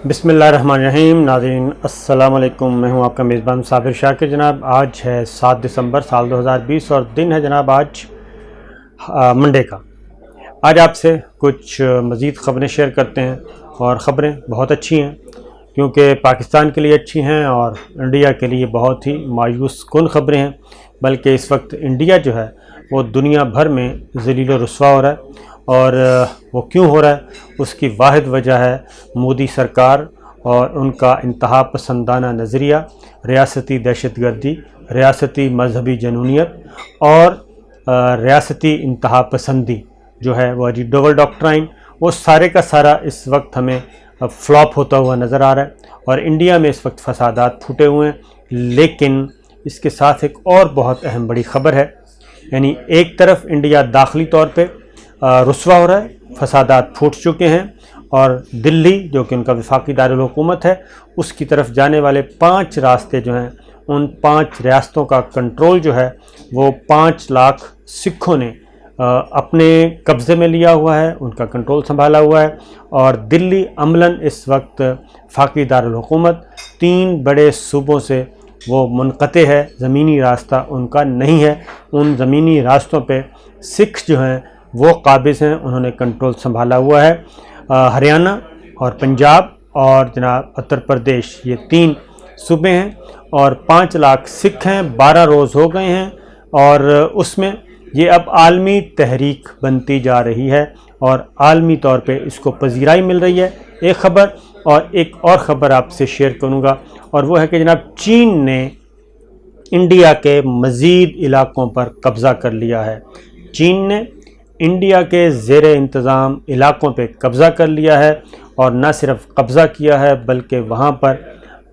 بسم اللہ الرحمن الرحیم۔ ناظرین السلام علیکم، میں ہوں آپ کا میزبان صابر شاکر۔ جناب آج ہے 7 دسمبر سال 2020 اور دن ہے جناب آج منڈے کا۔ آج آپ سے کچھ مزید خبریں شیئر کرتے ہیں اور خبریں بہت اچھی ہیں کیونکہ پاکستان کے لیے اچھی ہیں اور انڈیا کے لیے بہت ہی مایوس کن خبریں ہیں، بلکہ اس وقت انڈیا جو ہے وہ دنیا بھر میں ذلیل و رسوا ہو رہا ہے، اور وہ کیوں ہو رہا ہے اس کی واحد وجہ ہے مودی سرکار اور ان کا انتہا پسندانہ نظریہ، ریاستی دہشت گردی، ریاستی مذہبی جنونیت اور ریاستی انتہا پسندی جو ہے وہ ڈبل ڈاکٹرائن، وہ سارے کا سارا اس وقت ہمیں فلاپ ہوتا ہوا نظر آ رہا ہے اور انڈیا میں اس وقت فسادات پھوٹے ہوئے ہیں۔ لیکن اس کے ساتھ ایک اور بہت اہم بڑی خبر ہے، یعنی ایک طرف انڈیا داخلی طور پہ رسوا ہو رہا ہے، فسادات پھوٹ چکے ہیں، اور دلی جو کہ ان کا وفاقی دارالحکومت ہے اس کی طرف جانے والے 5 راستے جو ہیں، ان 5 ریاستوں کا کنٹرول جو ہے وہ 5 لاکھ سکھوں نے اپنے قبضے میں لیا ہوا ہے، ان کا کنٹرول سنبھالا ہوا ہے، اور دلی عملاً اس وقت وفاقی دارالحکومت 3 بڑے صوبوں سے وہ منقطع ہے، زمینی راستہ ان کا نہیں ہے۔ ان زمینی راستوں پہ سکھ جو ہیں وہ قابض ہیں، انہوں نے کنٹرول سنبھالا ہوا ہے۔ ہریانہ اور پنجاب اور جناب اتر پردیش، یہ 3 صوبے ہیں اور 5 لاکھ سکھ ہیں، 12 روز ہو گئے ہیں، اور اس میں یہ اب عالمی تحریک بنتی جا رہی ہے اور عالمی طور پہ اس کو پذیرائی مل رہی ہے۔ ایک خبر، اور ایک اور خبر آپ سے شیئر کروں گا، اور وہ ہے کہ جناب چین نے انڈیا کے مزید علاقوں پر قبضہ کر لیا ہے۔ چین نے انڈیا کے زیر انتظام علاقوں پہ قبضہ کر لیا ہے، اور نہ صرف قبضہ کیا ہے بلکہ وہاں پر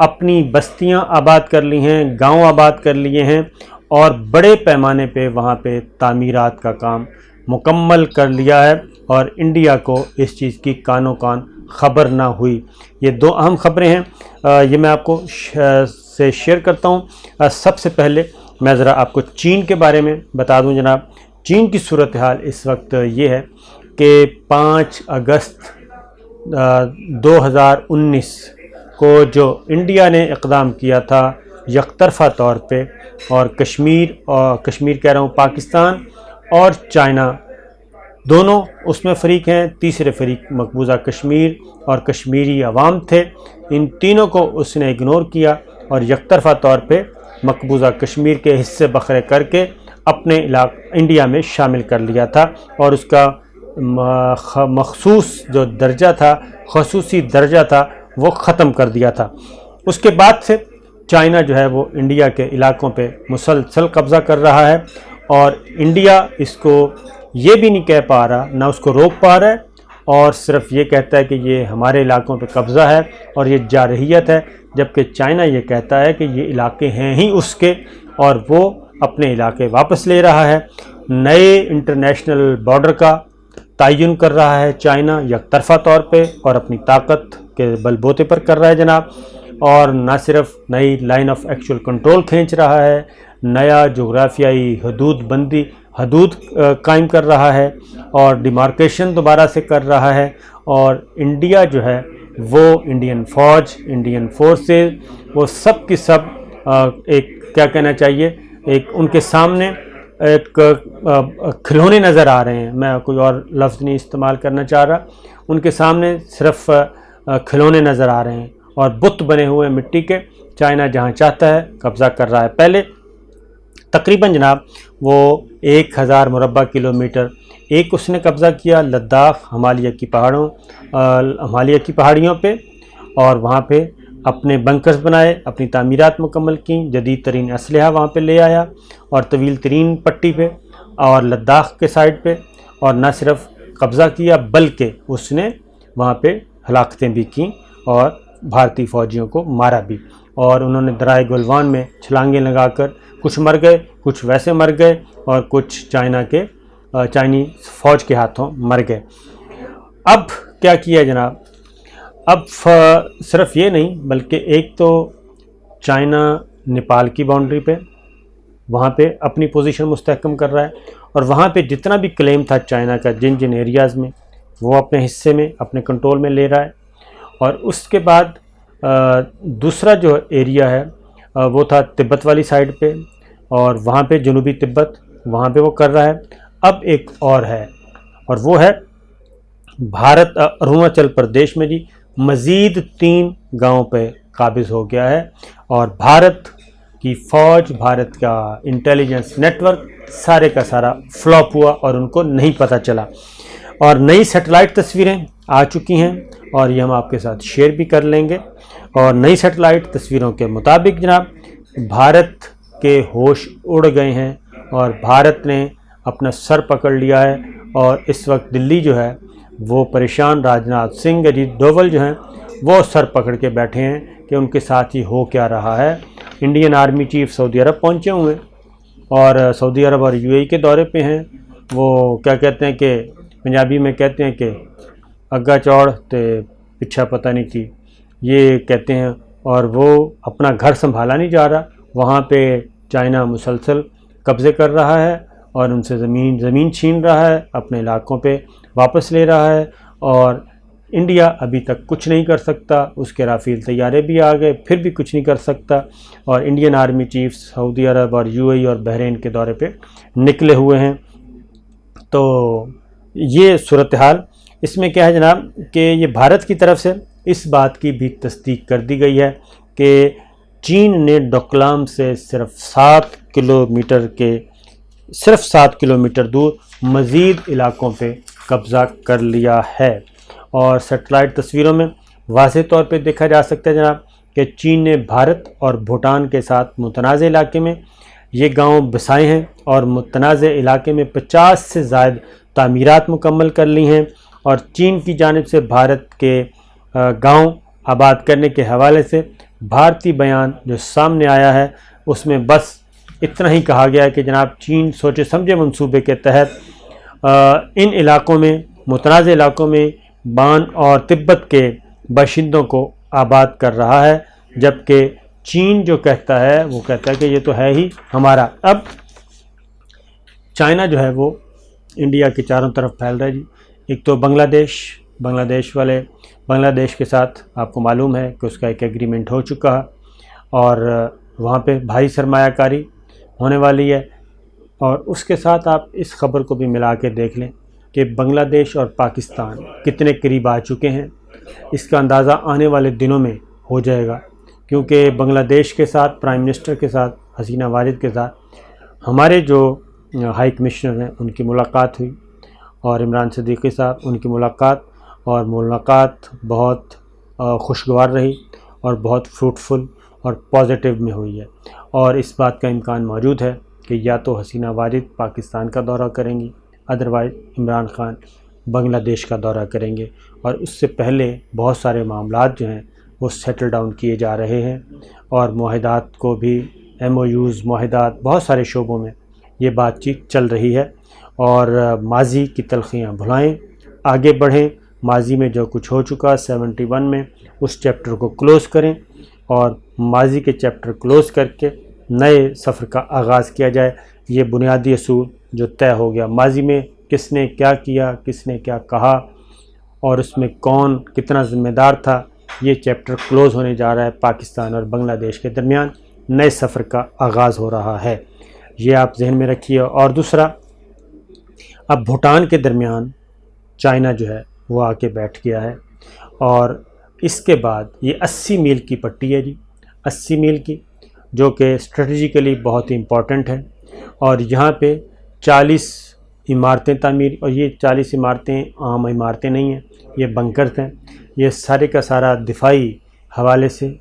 اپنی بستیاں آباد کر لی ہیں، گاؤں آباد کر لیے ہیں، اور بڑے پیمانے پہ وہاں پہ تعمیرات کا کام مکمل کر لیا ہے، اور انڈیا کو اس چیز کی کانوں کان خبر نہ ہوئی۔ یہ 2 اہم خبریں ہیں، یہ میں آپ کو سے شیئر کرتا ہوں۔ سب سے پہلے میں ذرا آپ کو چین کے بارے میں بتا دوں۔ جناب چین کی صورتحال اس وقت یہ ہے کہ 5 اگست 2019 کو جو انڈیا نے اقدام کیا تھا یک طرفہ طور پہ، اور کشمیر کہہ رہا ہوں، پاکستان اور چائنا دونوں اس میں فریق ہیں، تیسرے فریق مقبوضہ کشمیر اور کشمیری عوام تھے، ان تینوں کو اس نے اگنور کیا اور یک طرفہ طور پہ مقبوضہ کشمیر کے حصے بکھرے کر کے اپنے انڈیا میں شامل کر لیا تھا، اور اس کا مخصوص جو درجہ تھا، خصوصی درجہ تھا، وہ ختم کر دیا تھا۔ اس کے بعد سے چائنا جو ہے وہ انڈیا کے علاقوں پہ مسلسل قبضہ کر رہا ہے، اور انڈیا اس کو یہ بھی نہیں کہہ پا رہا، نہ اس کو روک پا رہا ہے، اور صرف یہ کہتا ہے کہ یہ ہمارے علاقوں پہ قبضہ ہے اور یہ جارحیت ہے، جبکہ چائنا یہ کہتا ہے کہ یہ علاقے ہیں ہی اس کے، اور وہ اپنے علاقے واپس لے رہا ہے۔ نئے انٹرنیشنل بارڈر کا تعین کر رہا ہے چائنا یک طرفہ طور پہ، اور اپنی طاقت کے بل بوتے پر کر رہا ہے جناب، اور نہ صرف نئی لائن آف ایکچوئل کنٹرول کھینچ رہا ہے، نیا جغرافیائی حدود قائم کر رہا ہے، اور ڈیمارکیشن دوبارہ سے کر رہا ہے، اور انڈیا جو ہے وہ انڈین فوج، انڈین فورسز، وہ سب کی سب ایک کیا کہنا چاہیے، ایک ان کے سامنے ایک کھلونے نظر آ رہے ہیں، میں کوئی اور لفظ نہیں استعمال کرنا چاہ رہا، ان کے سامنے صرف کھلونے نظر آ رہے ہیں اور بت بنے ہوئے مٹی کے۔ چائنا جہاں چاہتا ہے قبضہ کر رہا ہے۔ پہلے تقریباً جناب وہ 1000 مربع کلومیٹر اس نے قبضہ کیا لداخ، ہمالیہ کی پہاڑیوں پہ، اور وہاں پہ اپنے بنکرز بنائے، اپنی تعمیرات مکمل کیں، جدید ترین اسلحہ وہاں پہ لے آیا، اور طویل ترین پٹی پہ اور لداخ کے سائڈ پہ، اور نہ صرف قبضہ کیا بلکہ اس نے وہاں پہ ہلاکتیں بھی کیں اور بھارتی فوجیوں کو مارا بھی، اور انہوں نے درائے گلوان میں چھلانگیں لگا کر کچھ مر گئے، کچھ ویسے مر گئے، اور کچھ چائنی فوج کے ہاتھوں مر گئے۔ اب کیا کیا جناب؟ اب صرف یہ نہیں بلکہ ایک تو چائنا نیپال کی باؤنڈری پہ وہاں پہ اپنی پوزیشن مستحکم کر رہا ہے، اور وہاں پہ جتنا بھی کلیم تھا چائنا کا جن ایریاز میں، وہ اپنے حصے میں اپنے کنٹرول میں لے رہا ہے، اور اس کے بعد دوسرا جو ایریا ہے وہ تھا تبت والی سائڈ پہ، اور وہاں پہ جنوبی تبت، وہاں پہ وہ کر رہا ہے۔ اب ایک اور ہے، اور وہ ہے بھارت اروناچل پردیش میں جی مزید 3 گاؤں پہ قابض ہو گیا ہے، اور بھارت کی فوج، بھارت کا انٹیلیجنس نیٹ ورک سارے کا سارا فلاپ ہوا اور ان کو نہیں پتہ چلا۔ اور نئی سیٹلائٹ تصویریں آ چکی ہیں، اور یہ ہم آپ کے ساتھ شیئر بھی کر لیں گے۔ اور نئی سیٹلائٹ تصویروں کے مطابق جناب بھارت کے ہوش اڑ گئے ہیں، اور بھارت نے اپنا سر پکڑ لیا ہے، اور اس وقت دلی جو ہے وہ پریشان، راجناتھ سنگھ، اجیت ڈوبھل جو ہیں وہ سر پکڑ کے بیٹھے ہیں کہ ان کے ساتھ ہی ہو کیا رہا ہے۔ انڈین آرمی چیف سعودی عرب پہنچے ہوئے ہیں، اور سعودی عرب اور UAE کے دورے پہ ہیں۔ وہ کیا کہتے ہیں کہ پنجابی میں کہتے ہیں کہ اگا چوڑ تے پچھا پتہ نہیں کی، یہ کہتے ہیں، اور وہ اپنا گھر سنبھالا نہیں جا رہا۔ وہاں پہ چائنا مسلسل قبضے کر رہا ہے، اور ان سے زمین چھین رہا ہے، اپنے علاقوں پہ واپس لے رہا ہے، اور انڈیا ابھی تک کچھ نہیں کر سکتا۔ اس کے رافیل طیارے بھی آ گئے، پھر بھی کچھ نہیں کر سکتا، اور انڈین آرمی چیف سعودی عرب اور UAE اور بحرین کے دورے پہ نکلے ہوئے ہیں۔ تو یہ صورتحال اس میں کیا ہے جناب کہ یہ بھارت کی طرف سے اس بات کی بھی تصدیق کر دی گئی ہے کہ چین نے ڈوکلام سے صرف 7 کلومیٹر دور مزید علاقوں پہ قبضہ کر لیا ہے۔ اور سیٹلائٹ تصویروں میں واضح طور پہ دیکھا جا سکتا ہے جناب کہ چین نے بھارت اور بھوٹان کے ساتھ متنازع علاقے میں یہ گاؤں بسائے ہیں، اور متنازع علاقے میں 50 سے زائد تعمیرات مکمل کر لی ہیں۔ اور چین کی جانب سے بھارت کے گاؤں آباد کرنے کے حوالے سے بھارتی بیان جو سامنے آیا ہے اس میں بس اتنا ہی کہا گیا ہے کہ جناب چین سوچے سمجھے منصوبے کے تحت ان علاقوں میں، متنازع علاقوں میں بان اور تبت کے باشندوں کو آباد کر رہا ہے، جبکہ چین جو کہتا ہے وہ کہتا ہے کہ یہ تو ہے ہی ہمارا۔ اب چائنا جو ہے وہ انڈیا کے چاروں طرف پھیل رہا ہے جی۔ ایک تو بنگلہ دیش کے ساتھ آپ کو معلوم ہے کہ اس کا ایک ایگریمنٹ ہو چکا ہے، اور وہاں پہ بھاری سرمایہ کاری ہونے والی ہے۔ اور اس کے ساتھ آپ اس خبر کو بھی ملا کے دیکھ لیں کہ بنگلہ دیش اور پاکستان کتنے قریب آ چکے ہیں۔ اس کا اندازہ آنے والے دنوں میں ہو جائے گا، کیونکہ بنگلہ دیش کے ساتھ پرائم منسٹر کے ساتھ حسینہ واجد کے ساتھ ہمارے جو ہائی کمشنر ہیں ان کی ملاقات ہوئی، اور عمران صدیقی صاحب ان کی ملاقات بہت خوشگوار رہی، اور بہت فروٹفل اور پازیٹیو میں ہوئی ہے۔ اور اس بات کا امکان موجود ہے کہ یا تو حسینہ واجد پاکستان کا دورہ کریں گی، ادروائز عمران خان بنگلہ دیش کا دورہ کریں گے، اور اس سے پہلے بہت سارے معاملات جو ہیں وہ سیٹل ڈاؤن کیے جا رہے ہیں، اور معاہدات کو بھی MOUs معاہدات بہت سارے شعبوں میں یہ بات چیت چل رہی ہے۔ اور ماضی کی تلخیاں بھلائیں، آگے بڑھیں، ماضی میں جو کچھ ہو چکا 71 میں اس چیپٹر کو کلوز کریں، اور ماضی کے چیپٹر کلوز کر کے نئے سفر کا آغاز کیا جائے۔ یہ بنیادی اصول جو طے ہو گیا، ماضی میں کس نے کیا کیا، کس نے کیا کہا، اور اس میں کون کتنا ذمہ دار تھا، یہ چیپٹر کلوز ہونے جا رہا ہے۔ پاکستان اور بنگلہ دیش کے درمیان نئے سفر کا آغاز ہو رہا ہے، یہ آپ ذہن میں رکھیے۔ اور دوسرا، اب بھوٹان کے درمیان چائنا جو ہے وہ آ کے بیٹھ گیا ہے، اور اس کے بعد یہ 80 میل کی پٹی ہے جی، 80 میل کی، جو کہ اسٹریٹجیکلی بہت ہی امپورٹنٹ ہے۔ اور یہاں پہ 40 عمارتیں تعمیر، اور یہ 40 عمارتیں عام عمارتیں نہیں ہیں، یہ بنکرز ہیں، یہ سارے کا سارا دفاعی حوالے سے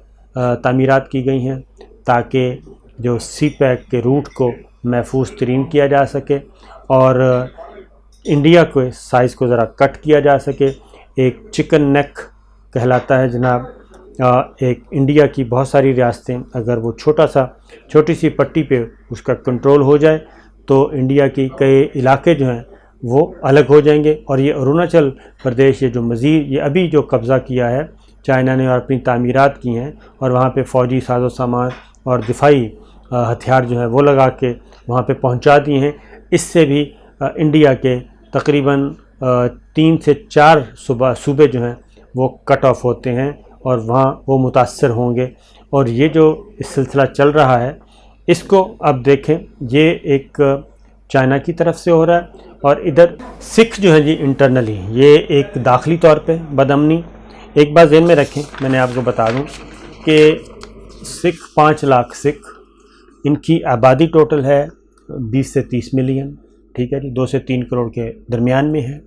تعمیرات کی گئی ہیں تاکہ جو سی پیک کے روٹ کو محفوظ ترین کیا جا سکے، اور انڈیا کو سائز کو ذرا کٹ کیا جا سکے۔ ایک چکن نیک کہلاتا ہے جناب، ایک انڈیا کی بہت ساری ریاستیں اگر وہ چھوٹی سی پٹی پہ اس کا کنٹرول ہو جائے تو انڈیا کی کئی علاقے جو ہیں وہ الگ ہو جائیں گے۔ اور یہ اروناچل پردیش، یہ جو مزید یہ ابھی جو قبضہ کیا ہے چائنا نے اور اپنی تعمیرات کی ہیں، اور وہاں پہ فوجی ساز و سامان اور دفاعی ہتھیار جو ہیں وہ لگا کے وہاں پہ پہنچا دیے ہیں، اس سے بھی انڈیا کے تقریباً 3 سے 4 صوبے جو ہیں وہ کٹ آف ہوتے ہیں اور وہاں وہ متاثر ہوں گے. اور یہ جو اس سلسلہ چل رہا ہے اس کو اب دیکھیں، یہ ایک چائنا کی طرف سے ہو رہا ہے، اور ادھر سکھ جو ہیں جی انٹرنلی یہ ایک داخلی طور پہ بدامنی. ایک بات ذہن میں رکھیں، میں نے آپ کو بتا دوں کہ سکھ 5 لاکھ سکھ، ان کی آبادی ٹوٹل ہے 20 سے 30 ملین، ٹھیک ہے جی، 2 سے 3 کروڑ کے درمیان میں ہے.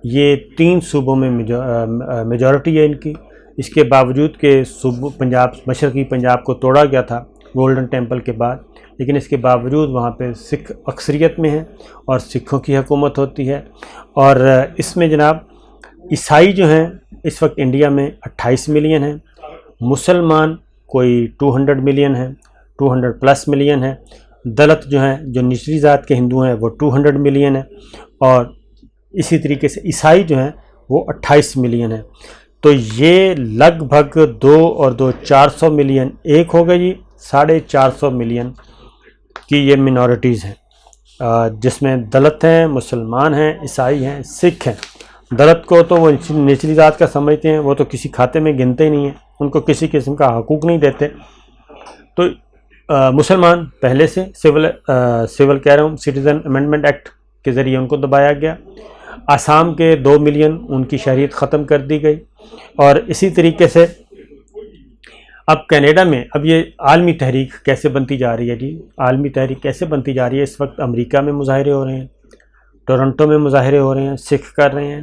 یہ 3 صوبوں میں میجورٹی ہے ان کی. اس کے باوجود کہ صوبہ پنجاب، مشرقی پنجاب کو توڑا گیا تھا گولڈن ٹیمپل کے بعد، لیکن اس کے باوجود وہاں پہ سکھ اکثریت میں ہیں اور سکھوں کی حکومت ہوتی ہے. اور اس میں جناب عیسائی جو ہیں اس وقت انڈیا میں 28 ملین ہیں، مسلمان کوئی 200 ملین ہیں، 200 پلس ملین ہیں، دلت جو ہیں جو نچلی ذات کے ہندو ہیں وہ 200 ملین ہیں، اور اسی طریقے سے عیسائی جو ہیں وہ 28 ملین ہیں. تو یہ لگ بھگ 2 اور 2 400 ملین ایک ہو گئے جی، 450 ملین کی یہ منورٹیز ہیں، جس میں دلت ہیں، مسلمان ہیں، عیسائی ہیں، سکھ ہیں. دلت کو تو وہ نچلی ذات کا سمجھتے ہیں، وہ تو کسی کھاتے میں گنتے ہی نہیں ہیں، ان کو کسی قسم کا حقوق نہیں دیتے. تو مسلمان پہلے سے سول کہہ رہا ہوں سٹیزن امینڈمنٹ ایکٹ کے ذریعے ان کو دبایا گیا. آسام کے 2 ملین ان کی شہریت ختم کر دی گئی. اور اسی طریقے سے اب کینیڈا میں اب یہ عالمی تحریک کیسے بنتی جا رہی ہے جی، عالمی تحریک کیسے بنتی جا رہی ہے. اس وقت امریکہ میں مظاہرے ہو رہے ہیں، ٹورنٹو میں مظاہرے ہو رہے ہیں، سکھ کر رہے ہیں،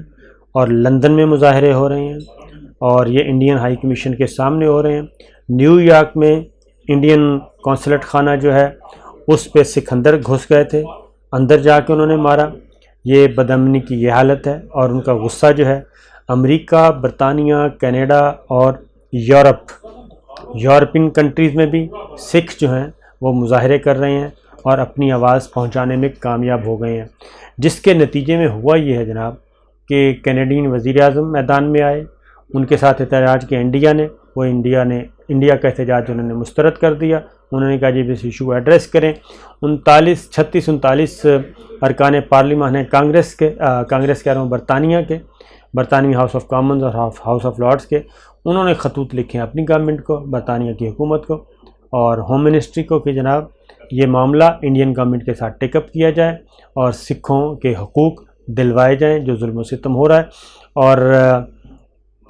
اور لندن میں مظاہرے ہو رہے ہیں، اور یہ انڈین ہائی کمیشن کے سامنے ہو رہے ہیں. نیو یارک میں انڈین قونصلیٹ خانہ جو ہے اس پہ سکھ اندر گھس گئے تھے، اندر جا کے انہوں نے مارا. یہ بدامنی کی یہ حالت ہے، اور ان کا غصہ جو ہے امریکہ، برطانیہ، کینیڈا اور یورپین کنٹریز میں بھی سکھ جو ہیں وہ مظاہرے کر رہے ہیں اور اپنی آواز پہنچانے میں کامیاب ہو گئے ہیں. جس کے نتیجے میں ہوا یہ ہے جناب کہ کینیڈین وزیر اعظم میدان میں آئے، ان کے ساتھ احتجاج کیا انڈیا کا احتجاج انہوں نے مسترد کر دیا. انہوں نے کہا جی اس ایشو کو ایڈریس کریں. 39 ارکان پارلیمان ہیں کانگریس کہہ رہا ہوں برطانوی ہاؤس آف کامنز اور ہاؤس آف لارڈز کے. انہوں نے خطوط لکھے ہیں اپنی گورنمنٹ کو، برطانیہ کی حکومت کو اور ہوم منسٹری کو کہ جناب یہ معاملہ انڈین گورنمنٹ کے ساتھ ٹیک اپ کیا جائے اور سکھوں کے حقوق دلوائے جائیں جو ظلم و ستم ہو رہا ہے. اور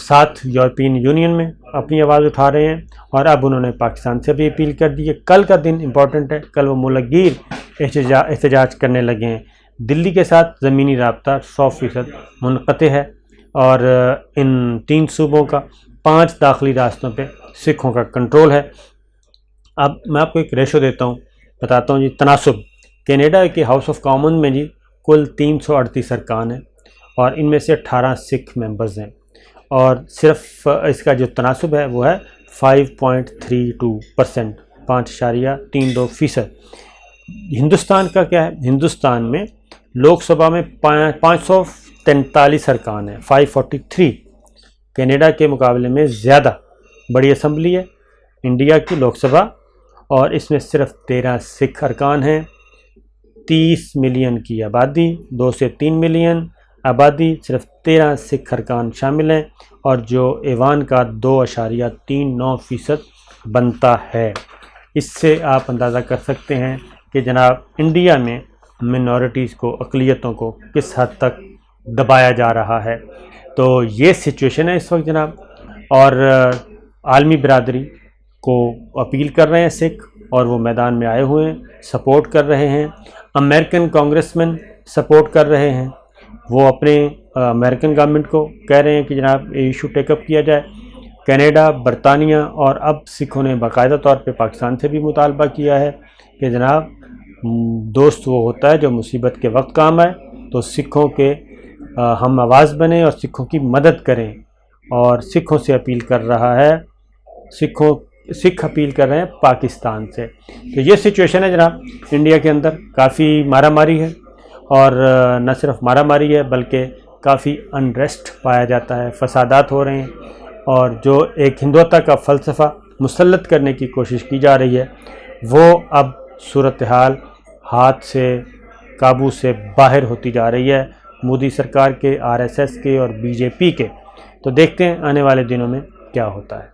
ساتھ یورپین یونین میں اپنی آواز اٹھا رہے ہیں، اور اب انہوں نے پاکستان سے بھی اپیل کر دی ہے. کل کا دن امپورٹنٹ ہے، کل وہ ملک گیر احتجاج کرنے لگے ہیں. دلی کے ساتھ زمینی رابطہ 100% منقطع ہے، اور ان 3 صوبوں کا 5 داخلی راستوں پہ سکھوں کا کنٹرول ہے. اب میں آپ کو ایک ریشو بتاتا ہوں جی. تناسب کینیڈا کے ہاؤس آف کامن میں جی کل 338 ارکان ہیں، اور ان میں سے 18 سکھ ممبرز ہیں، اور صرف اس کا جو تناسب ہے وہ ہے 5.32%، 5.32%. ہندوستان کا کیا ہے؟ ہندوستان میں لوک سبھا میں 543 ارکان ہیں، 543. کینیڈا کے مقابلے میں زیادہ بڑی اسمبلی ہے انڈیا کی لوک سبھا، اور اس میں صرف 13 سکھ ارکان ہیں. 30 ملین کی آبادی، 2 سے 3 ملین آبادی، صرف 13 سکھ ارکان شامل ہیں، اور جو ایوان کا 2.39% بنتا ہے. اس سے آپ اندازہ کر سکتے ہیں کہ جناب انڈیا میں منورٹیز کو، اقلیتوں کو کس حد تک دبایا جا رہا ہے. تو یہ سچویشن ہے اس وقت جناب، اور عالمی برادری کو اپیل کر رہے ہیں سکھ، اور وہ میدان میں آئے ہوئے ہیں، سپورٹ کر رہے ہیں. امریکن کانگریسمین سپورٹ کر رہے ہیں، وہ اپنے امریکن گورنمنٹ کو کہہ رہے ہیں کہ جناب یہ ایشو ٹیک اپ کیا جائے. کینیڈا، برطانیہ اور اب سکھوں نے باقاعدہ طور پہ پاکستان سے بھی مطالبہ کیا ہے کہ جناب دوست وہ ہوتا ہے جو مصیبت کے وقت کام آئے. تو سکھوں کے ہم آواز بنیں اور سکھوں کی مدد کریں، اور سکھوں سے اپیل کر رہا ہے، سکھ اپیل کر رہے ہیں پاکستان سے. تو یہ سچویشن ہے جناب انڈیا کے اندر. کافی مارا ماری ہے، اور نہ صرف مارا ماری ہے بلکہ کافی انریسٹ پایا جاتا ہے، فسادات ہو رہے ہیں، اور جو ایک ہندوتا کا فلسفہ مسلط کرنے کی کوشش کی جا رہی ہے وہ اب صورتحال ہاتھ سے قابو سے باہر ہوتی جا رہی ہے. مودی سرکار کے، RSS کے اور BJP کے تو دیکھتے ہیں آنے والے دنوں میں کیا ہوتا ہے۔